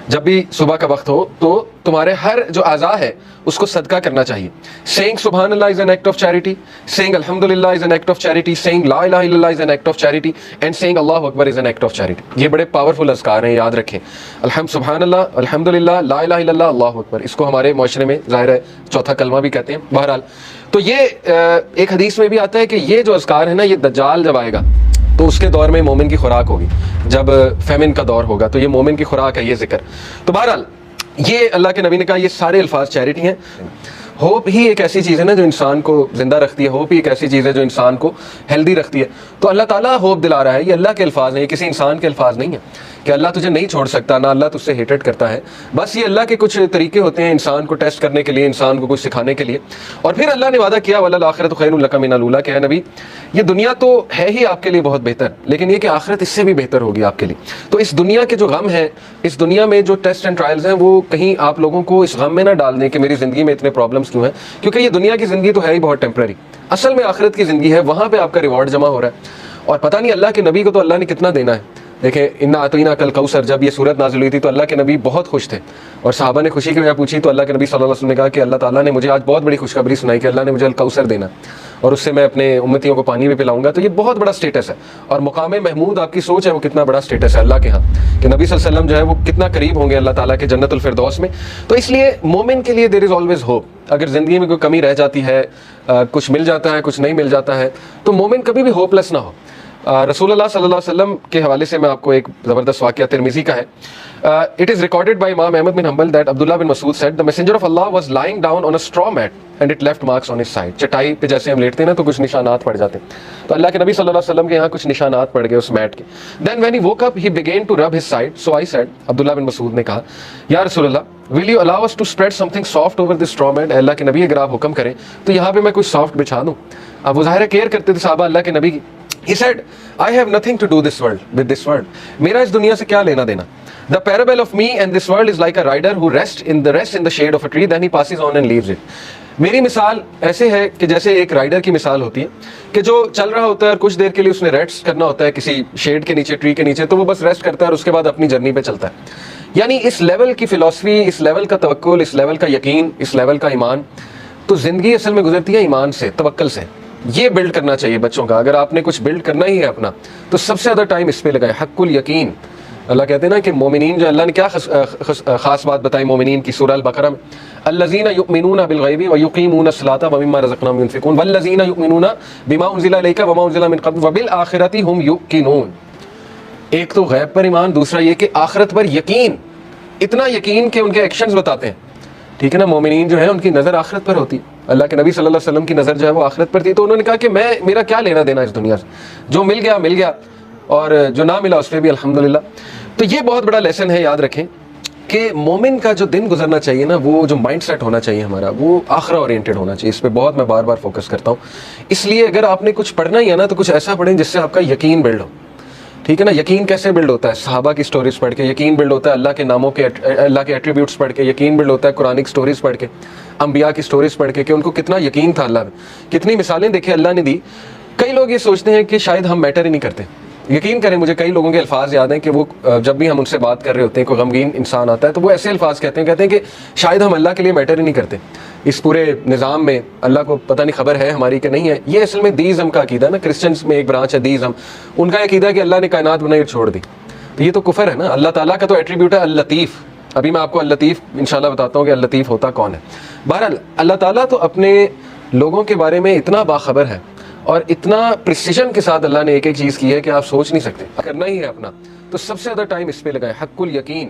جب بھی صبح کا وقت ہو تو تمہارے ہر جو اعضاء ہے اس کو صدقہ کرنا چاہیے. سینگ سبحان اللہ is an act of charity, saying الحمدللہ is an act of charity, saying لا الہ الا اللہ is an act of charity, and saying اللہ اکبر is an act of charity. یہ بڑے پاورفل اذکار ہیں, یاد رکھیں. سبحان اللہ, الحمدللہ, لا الہ الا اللہ, اللہ اکبر. اس کو ہمارے معاشرے میں ظاہر ہے چوتھا کلمہ بھی کہتے ہیں. بہرحال تو یہ ایک حدیث میں بھی آتا ہے کہ یہ جو اذکار ہے نا, یہ دجال جب آئے گا تو اس کے دور میں مومن کی خوراک ہوگی. جب فیمن کا دور ہوگا تو یہ مومن کی خوراک ہے یہ ذکر. تو بہرحال یہ اللہ کے نبی نے کہا یہ سارے الفاظ چیریٹی ہیں. ہوپ ہی ایک ایسی چیز ہے نا جو انسان کو زندہ رکھتی ہے, ہوپ ہی ایک ایسی چیز ہے جو انسان کو ہیلدی رکھتی ہے. تو اللہ تعالیٰ ہوپ دلا رہا ہے. یہ اللہ کے الفاظ ہیں, یہ کسی انسان کے الفاظ نہیں ہیں کہ اللہ تجھے نہیں چھوڑ سکتا, نہ اللہ تجھ سے ہیٹڈ کرتا ہے. بس یہ اللہ کے کچھ طریقے ہوتے ہیں انسان کو ٹیسٹ کرنے کے لیے, انسان کو کچھ سکھانے کے لیے. اور پھر اللہ نے وعدہ کیا وَلَلْآخِرَةُ خَيْرٌ لَكَ مِنَ الْأُولَىٰ, کہ اے نبی یہ دنیا تو ہے ہی آپ کے لیے بہت بہتر, لیکن یہ کہ آخرت اس سے بھی بہتر ہوگی آپ کے لیے. تو اس دنیا کے جو غم ہیں, اس دنیا میں جو ٹیسٹ اینڈ ٹرائلز ہیں, وہ کہیں آپ لوگوں کو اس غم میں نہ ڈال دیں کہ میری زندگی میں اتنے پرابلمس کیوں ہیں, کیونکہ یہ دنیا کی زندگی تو ہے ہی بہت ٹیمپرری. اصل میں آخرت کی زندگی ہے, وہاں پہ آپ کا ریوارڈ جمع ہو رہا ہے. اور پتہ نہیں اللہ کے نبی کو تو اللہ نے کتنا دینا ہے. دیکھیں انا اعطیناک کل کوثر, جب یہ صورت نازل ہوئی تھی تو اللہ کے نبی بہت خوش تھے, اور صحابہ نے خوشی کی وجہ پوچھی تو اللہ کے نبی صلی اللہ علیہ وسلم نے کہا کہ اللہ تعالیٰ نے مجھے آج بہت بڑی خوشخبری سنائی کہ اللہ نے مجھے الکوثر دینا, اور اس سے میں اپنے امتیوں کو پانی بھی پلاؤں گا. تو یہ بہت بڑا سٹیٹس ہے, اور مقام محمود آپ کی سوچ ہے وہ کتنا بڑا سٹیٹس ہے اللہ کے ہاں, کہ نبی صلی اللہ علیہ وسلم جو ہے وہ کتنا قریب ہوں گے اللہ تعالیٰ کے جنت الفردوس میں. تو اس لیے مومن کے لیے دیر از آلویز ہوپ. اگر زندگی میں کوئی کمی رہ جاتی ہے, کچھ مل جاتا ہے کچھ نہیں مل جاتا ہے, تو مومن کبھی بھی ہوپ لیس نہ ہو. رسول اللہ صلی اللہ علیہ وسلم کے حوالے سے میں آپ کو ایک زبردست واقعہ ترمذی کا ہے. It is recorded by Imam Ahmad bin Hanbal that Abdullah bin Mas'ud said the messenger of Allah was lying down on a straw mat and it left marks on his side. چٹائی پہ جیسے ہم لیٹتے ہیں نا تو کچھ نشانات پڑ جاتے ہیں, تو اللہ کے نبی صلی اللہ علیہ وسلم کے یہاں کچھ نشانات پڑ گئے اس میٹ کے. Then when he woke up he began to rub his side. So I said, عبداللہ بن مسعود نے کہا, یا رسول اللہ will you allow us to spread something soft over this straw mat. اللہ کے نبی اگر آپ حکم کریں تو یہاں پہ میں کچھ سافٹ بچھا دوں. اب وہ ظاہر کیئر کرتے تھے صحابہ اللہ کے نبی کی. He said, I have nothing to do with this world. میرا اس دنیا سے کیا لینا دینا. The parable of me and this world is like a rider who rests in the shade of a tree, then he passes on and leaves it. میری مثال ایسے ہے کہ جیسے ایک رائڈر کی مثال ہوتی ہے کہ جو چل رہا ہوتا ہے اور کچھ دیر کے لیے اس نے ریسٹ کرنا ہوتا ہے کسی شیڈ کے نیچے, ٹری کے نیچے, تو وہ بس ریسٹ کرتا ہے اور اس کے بعد اپنی جرنی پہ چلتا ہے. یعنی اس لیول کی فلسفی, اس لیول کا توکل, اس لیول کا یقین, اس لیول کا ایمان. تو زندگی اصل میں گزرتی ہے ایمان سے, توکل سے. یہ بلڈ کرنا چاہیے بچوں کا. اگر آپ نے کچھ بلڈ کرنا ہی ہے اپنا تو سب سے زیادہ ٹائم اس پہ لگائے, حق الیقین. اللہ کہتے ہیں نا کہ مومنین جو, اللہ نے کیا خاص بات بتائی مومنین کی سورہ البقرہ میں, الذین یؤمنون بالغیب ویقیمون الصلاۃ ومما رزقناہم ينفقون والذین یؤمنون بما انزل الیک وما انزل من قبل وبالآخرۃ هم یوقنون. ایک تو غیب پر ایمان, دوسرا یہ کہ آخرت پر یقین, اتنا یقین کہ ان کے ایکشنز بتاتے ہیں. ٹھیک ہے نا, مومنین جو ہیں ان کی نظر آخرت پر ہوتی. اللہ کے نبی صلی اللہ علیہ وسلم کی نظر جو ہے وہ آخرت پر تھی. تو انہوں نے کہا کہ میرا کیا لینا دینا اس دنیا سے, جو مل گیا مل گیا, اور جو نہ ملا اس پہ بھی الحمدللہ. تو یہ بہت بڑا لیسن ہے, یاد رکھیں کہ مومن کا جو دن گزرنا چاہیے نا, وہ جو مائنڈ سیٹ ہونا چاہیے ہمارا, وہ آخرہ اورینٹڈ ہونا چاہیے. اس پہ بہت میں بار بار فوکس کرتا ہوں. اس لیے اگر آپ نے کچھ پڑھنا ہی ہے نا تو کچھ ایسا پڑھیں جس سے آپ کا یقین بلڈ ہو. ٹھیک ہے نا, یقین کیسے بلڈ ہوتا ہے, صحابہ کی سٹوریز پڑھ کے یقین بلڈ ہوتا ہے, اللہ کے ناموں کے, اللہ کے ایٹریبیوٹس پڑھ کے یقین بلڈ ہوتا ہے, قرآنک سٹوریز پڑھ کے, انبیاء کی سٹوریز پڑھ کے کہ ان کو کتنا یقین تھا اللہ میں, کتنی مثالیں دیکھیں اللہ نے دی. کئی لوگ یہ سوچتے ہیں کہ شاید ہم میٹر ہی نہیں کرتے. یقین کریں مجھے کئی لوگوں کے الفاظ یاد ہیں کہ وہ جب بھی ہم ان سے بات کر رہے ہوتے ہیں, کوئی غمگین انسان آتا ہے تو وہ ایسے الفاظ کہتے ہیں کہ شاید ہم اللہ کے لیے میٹر ہی نہیں کرتے. اس پورے نظام میں اللہ کو پتہ نہیں خبر ہے ہماری کہ نہیں ہے. یہ اصل میں دیزم کا عقیدہ نا, کرسچنس میں ایک برانچ ہے دیزم, ان کا عقیدہ ہے کہ اللہ نے کائنات بنائی اور چھوڑ دی. تو یہ تو کفر ہے نا. اللہ تعالیٰ کا تو ایٹریبیوٹ ہے اللطیف. ابھی میں آپ کو اللطیف انشاءاللہ بتاتا ہوں کہ اللطیف ہوتا کون ہے. بہرحال اللہ تعالیٰ تو اپنے لوگوں کے بارے میں اتنا باخبر ہے, اور اتنا پریسیجن کے ساتھ اللہ نے ایک ایک چیز کی ہے کہ آپ سوچ نہیں سکتے. کرنا ہی ہے اپنا تو سب سے زیادہ ٹائم اس پہ لگائے, حق الیقین.